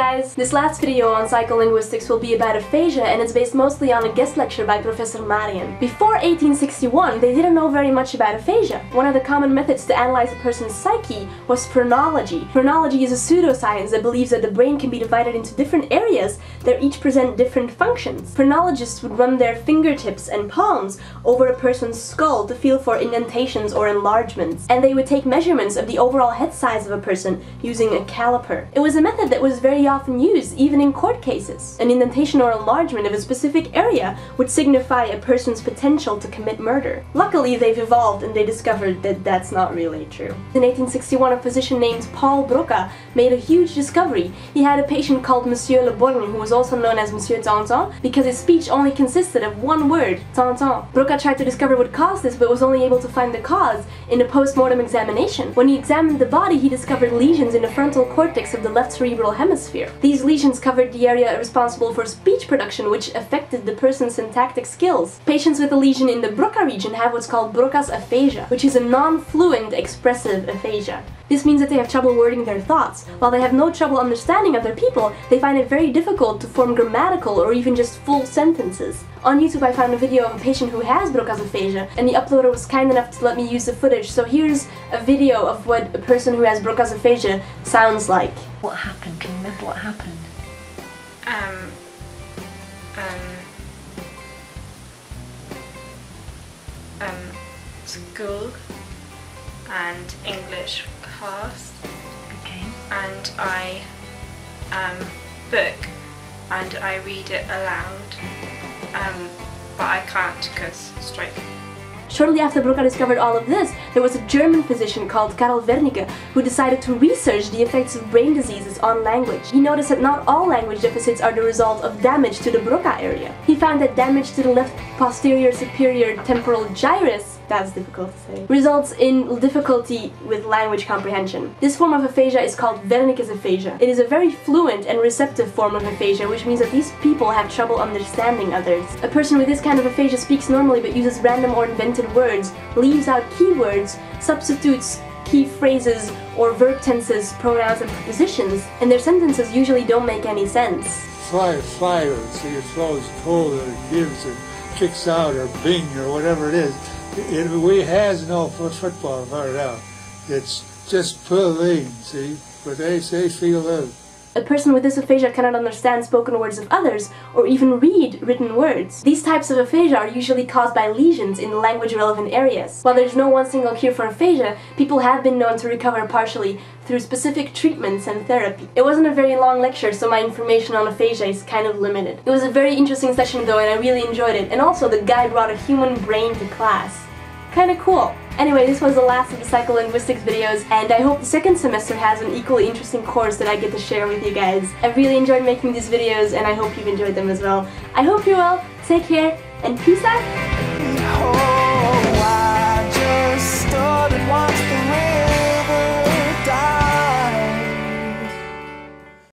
guys! This last video on psycholinguistics will be about aphasia, and it's based mostly on a guest lecture by Professor Mariën. Before 1861, they didn't know very much about aphasia. One of the common methods to analyze a person's psyche was phrenology. Phrenology is a pseudoscience that believes that the brain can be divided into different areas that each present different functions. Phrenologists would run their fingertips and palms over a person's skull to feel for indentations or enlargements, and they would take measurements of the overall head size of a person using a caliper. It was a method that was very often used, even in court cases. An indentation or enlargement of a specific area would signify a person's potential to commit murder. Luckily, they've evolved and they discovered that that's not really true. In 1861, a physician named Paul Broca made a huge discovery. He had a patient called Monsieur Le Borgne, who was also known as Monsieur Tantan, because his speech only consisted of one word, Tantan. Broca tried to discover what caused this, but was only able to find the cause in a post-mortem examination. When he examined the body, he discovered lesions in the frontal cortex of the left cerebral hemisphere. These lesions covered the area responsible for speech production, which affected the person's syntactic skills. Patients with a lesion in the Broca region have what's called Broca's aphasia, which is a non-fluent expressive aphasia. This means that they have trouble wording their thoughts. While they have no trouble understanding other people, they find it very difficult to form grammatical or even just full sentences. On YouTube I found a video of a patient who has Broca's aphasia, and the uploader was kind enough to let me use the footage, so here's a video of what a person who has Broca's aphasia sounds like. What happened? Can you remember what happened? School and English class. Okay. And I book and I read it aloud, but I can't because stroke. Shortly after Broca discovered all of this, there was a German physician called Veronicas who decided to research the effects of brain diseases on language. He noticed that not all language deficits are the result of damage to the Broca area. He found that damage to the left posterior superior temporal gyrus, that's difficult to say, results in difficulty with language comprehension. This form of aphasia is called Veronicas aphasia. It is a very fluent and receptive form of aphasia, which means that these people have trouble understanding others. A person with this kind of aphasia speaks normally but uses random or invented words, leaves out keywords, substitutes key phrases or verb tenses, pronouns, and prepositions, and their sentences usually don't make any sense. Fire, see, it flows cold, or it gives, or kicks out, or bing, or whatever it is. We has no football far out. It's just pulling, see, but they feel it. A person with this aphasia cannot understand spoken words of others, or even read written words. These types of aphasia are usually caused by lesions in language-relevant areas. While there's no one single cure for aphasia, people have been known to recover partially through specific treatments and therapy. It wasn't a very long lecture, so my information on aphasia is kind of limited. It was a very interesting session though, and I really enjoyed it, and also the guy brought a human brain to class. Kinda cool. Anyway, this was the last of the psycholinguistics videos, and I hope the second semester has an equally interesting course that I get to share with you guys. I really enjoyed making these videos, and I hope you've enjoyed them as well. I hope you will. Take care, and peace out! Oh, I just stood and watched the rain.